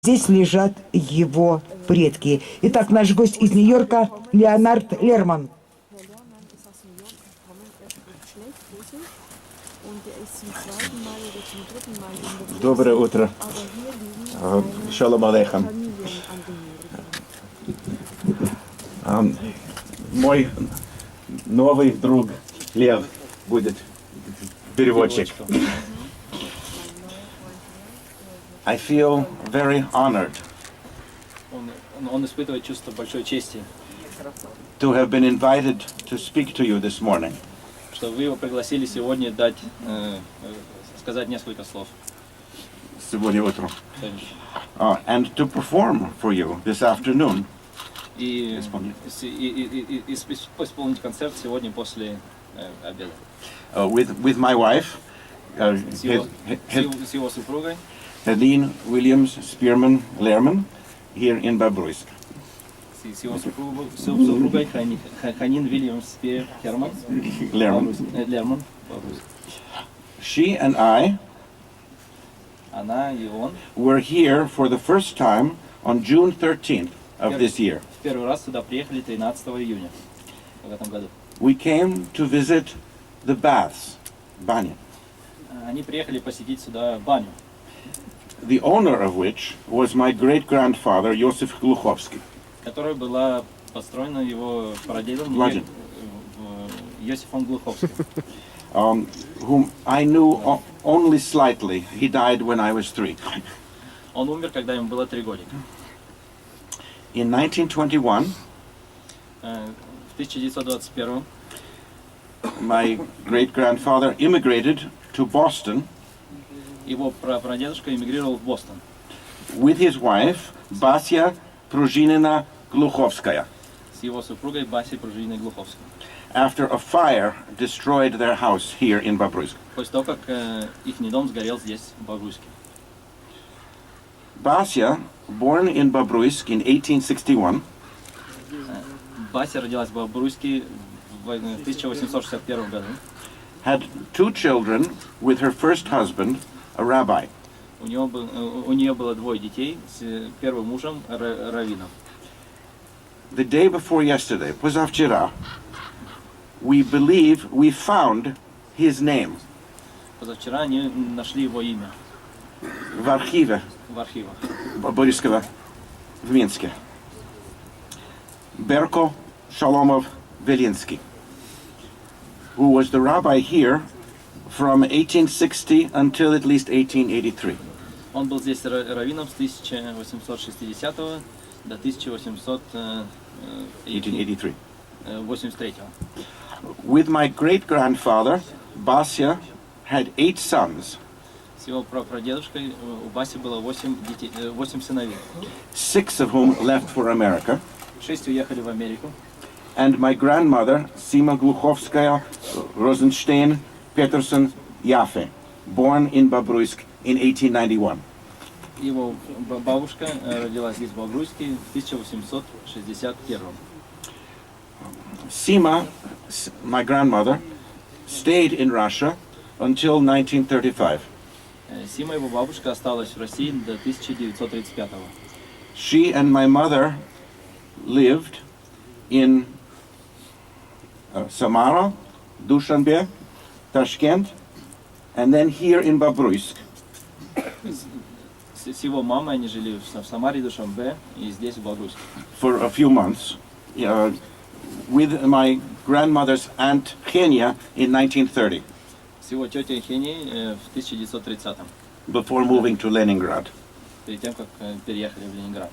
Здесь лежат его предки. Итак, наш гость из Нью-Йорка Леонард Лерман. Доброе утро. Шалом алейхам. Мой новый друг Лев будет переводчик. I feel very honored Он испытывает чувство большой чести, to have been invited to speak to you this morning. что вы его пригласили сегодня сказать несколько слов. Сегодня утром. And to perform for you this afternoon. И исполнить концерт сегодня после обеда. With my wife, С его супругой. Helene Williams Lehrman, here in Bobruisk. С его супругой Helene Williams Lehrman. She and I Она и он were here for the first time on June 13th of this year. в первый раз сюда приехали 13 июня в этом году. We came to visit the baths, banya, Они приехали посетить сюда баню, the owner of which was my great-grandfather, Yosef Gluchovsky. которая была построена его прадедом Владимир. Йосифом Глуховским, Whom I knew only slightly. He died when I was 3. Он умер, когда ему было 3 годика. In 1921, В 1921 my great-grandfather immigrated to Boston его прадедушка эмигрировал в Бостон with his wife, Basya Pruzhinina Gluchovskaya, с его супругой Басей Пружининой Глуховской. after a fire destroyed their house here in Bobruisk. После того, как их дом сгорел здесь, в Бобруиске. Basya, born in Bobruisk in 1861, Бася родилась в Бобруиске в 1861 году. had 2 children with her first husband, a rabbi. У нее было 2 детей с первым мужем раввином. The day before yesterday, позавчера, we believe we found his name Позавчера они нашли его имя в архиве в архивах. Бобруйского в Минске. Berko Shalomov Velinsky, who was the rabbi here from 1860 until at least 1883. Он был здесь раввином с 1860 до 1883. With my great-grandfather, Basya had 8 sons, С его прадедушкой у Баси было 8 сыновей. 6 of whom left for America, 6 уехали в Америку. and my grandmother, Sima Gluchovskaya Rosenstein Peterson Yafe, born in Bobruisk in 1891. Его бабушка родилась здесь в Бобруиске в 1861. Sima, my grandmother, stayed in Russia until 1935. Сима, его бабушка, осталась в России до 1935. She and my mother lived in Samara, Dushanbe, Tashkent, and then here in Bobruisk. С его мамой они жили в Самаре, Душанбе и здесь, в Бобруиске. For a few months, with my grandmother's aunt Kenya in 1930, С его тетей Хеней в 1930-м, before moving to Leningrad. перед тем, как переехали в Ленинград.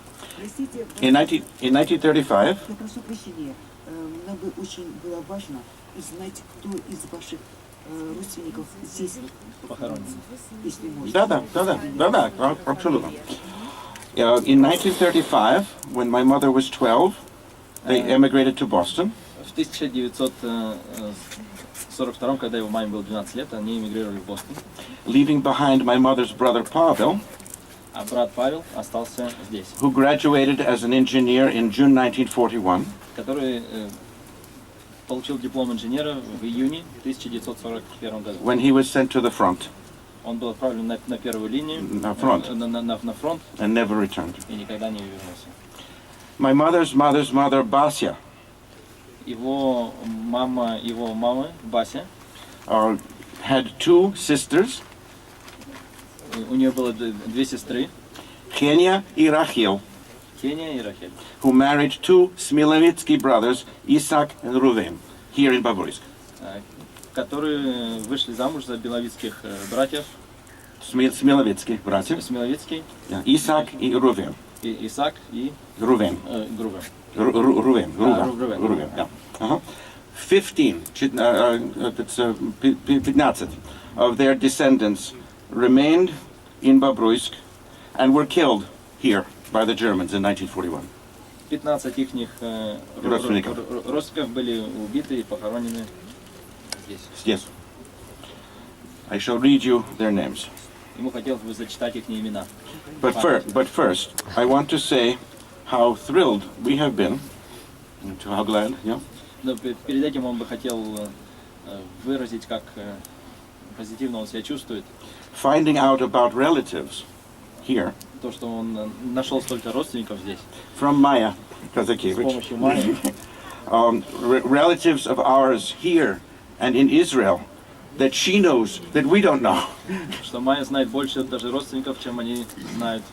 In 1935, Я прошу прощения, нам бы очень было важно узнать, кто из ваших родственников здесь Похоронен. если можно. да, absolutely. In 1935, when my mother was 12, they emigrated to Boston. В 1942, когда его маме было 12 лет, они эмигрировали в Бостон. Leaving behind my mother's brother Pavel, А брат Павел остался здесь, who graduated as an engineer in June 1941, который получил диплом инженера в июне 1941 году, when he was sent to the front. Он был отправлен на первую линию, на фронт, на фронт, and never returned. и никогда не вернулся. My mother's mother, Basya, Его мамы, Бася, had two sisters, у нее было две сестры, Kenya и Rachel, Кения и Рахель, who married two Smilovitsky brothers, Isaac and Ruven, here in Bobruisk. которые вышли замуж за беловицких братьев. Smilovitsky братьев. Смиловицкий, Isaac и Ruven. и Исаак и Ruven. Грувен. Ruven. Ruven. Yeah. 15 of their descendants remained in Bobruisk and were killed here by the Germans in 1941. 15 ихних родственников были убиты и похоронены здесь. Yes. I shall read you their names. Ему хотелось бы зачитать их имена. But first, I want to say how thrilled we have been, how glad, yeah, Но перед этим он бы хотел выразить, как позитивно он себя чувствует. finding out about relatives here То, что он нашел столько родственников здесь. from Maya С Kazakevich, помощью Майи. relatives of ours here and in Israel that she knows that we don't know. Что Майя знает больше даже родственников, чем они знают.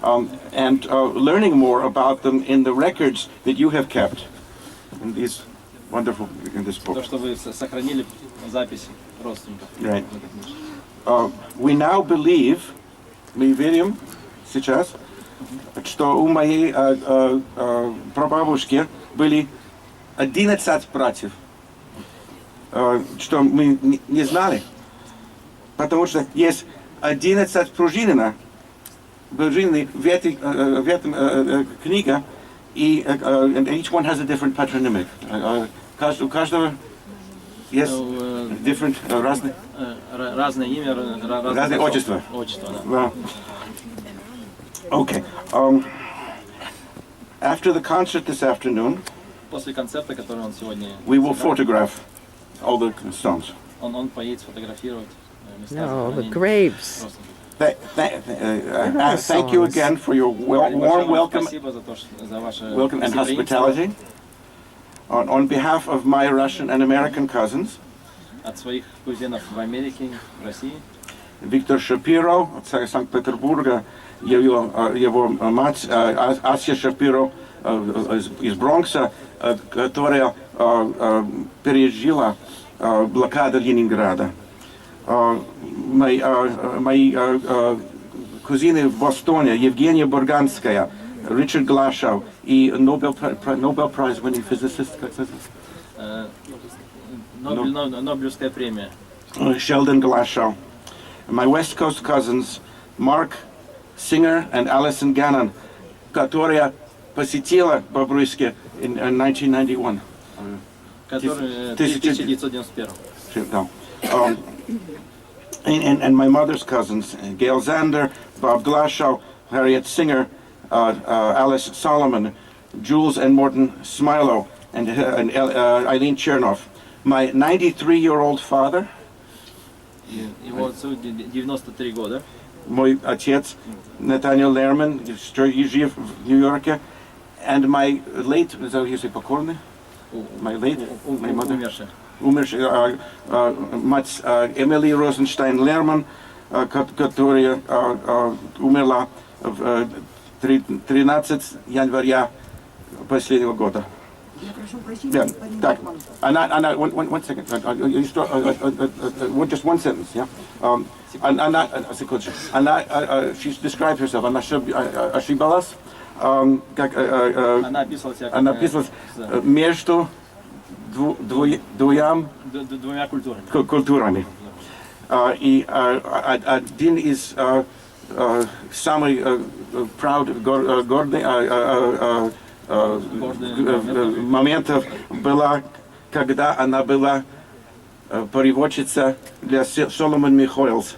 And learning more about them in the records that you have kept in these wonderful, in this book. То, что вы сохранили запись родственников. Right. We now believe, мы верим сейчас, что у моей прабабушки были 11 братьев, что мы не знали, потому что есть 11 пружинина в этой книге, и and each one has a different patronymic. У каждого есть different, разное имя, разные отчества. Да. Okay. After the concert this afternoon, После концерта, который он сегодня we will сыграл, photograph all the stones. он поедет сфотографировать места No, the захоронения graves. родственников. Thank you again for your warm welcome, Спасибо за то, что за ваше and гостеприимство. hospitality. On behalf of my Russian and American cousins, От своих кузенов в Америке, в России, Виктор Шапиро от Санкт-Петербурга, его мать Ася Шапиро из Бронкса, которая пережила блокаду Ленинграда. Мои кузины в Бостоне, Евгения Бурганская, Ричард Глашов и Nobel Prize winning physicist, как это? Нобелевская премия. Sheldon Glashow. My West Coast cousins, Mark Singer and Alison Gannon, которая посетила Бобруйске in 1991. Который 1991. No. And my mother's cousins, Gail Zander, Bob Glashow, Harriet Singer, Alice Solomon, Jules and Morton Smilo, and Eileen Chernoff. My 93-year-old father, Его отцу 93 года. мой отец, Leonard Lehrman, что жив в Нью-Йорке, and my late, если покойный, my late, my mother, Умерший. мать Эмили Розенштайн Лерман, которая умерла в 13 января последнего года. Я прошу прощения, Yeah, господин так, Лерман. one second, just one sentence, yeah? Секундочку. She described herself, она ошибалась, как, Она описывала себя она описывалась между двумя культурами. И один из самых гордых моментов была, когда она была переводчица для Соломон Михоэлс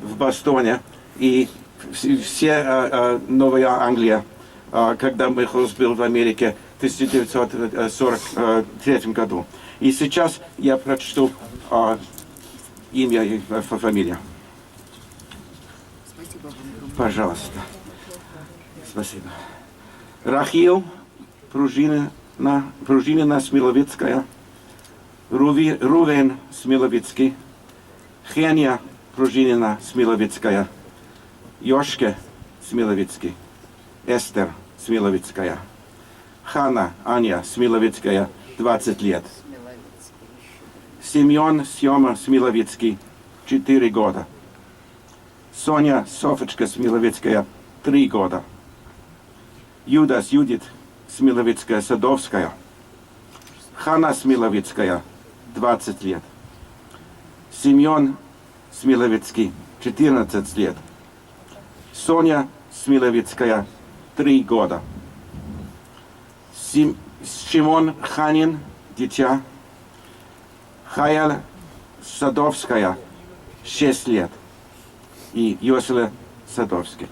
в Бостоне и все Новая Англия, когда Михоэлс был в Америке в 1943 году. И сейчас я прочту имя и фамилия. Спасибо вам огромное. Пожалуйста. Спасибо. Рахил Пружинина Смиловицкая. Рувен Смиловицкий. Хеня Пружинина Смиловицкая. Йошке Смиловицкий. Эстер Смиловицкая. Хана Аня Смиловицкая, 20 лет. Семен Сема Смиловицкий, 4 года. Соня Софочка Смиловицкая, 3 года. Юдас Юдит Смиловицкая Садовская. Хана Смиловицкая, 20 лет. Семен Смиловицкий, 14 лет. Соня Смиловицкая, 3 года. Шимон Ханин, дитя. Хаял Садовская, 6 лет. И Йосила Садовский.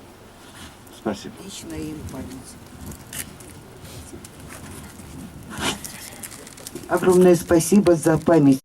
Спасибо. Вечная им память. Огромное спасибо за память.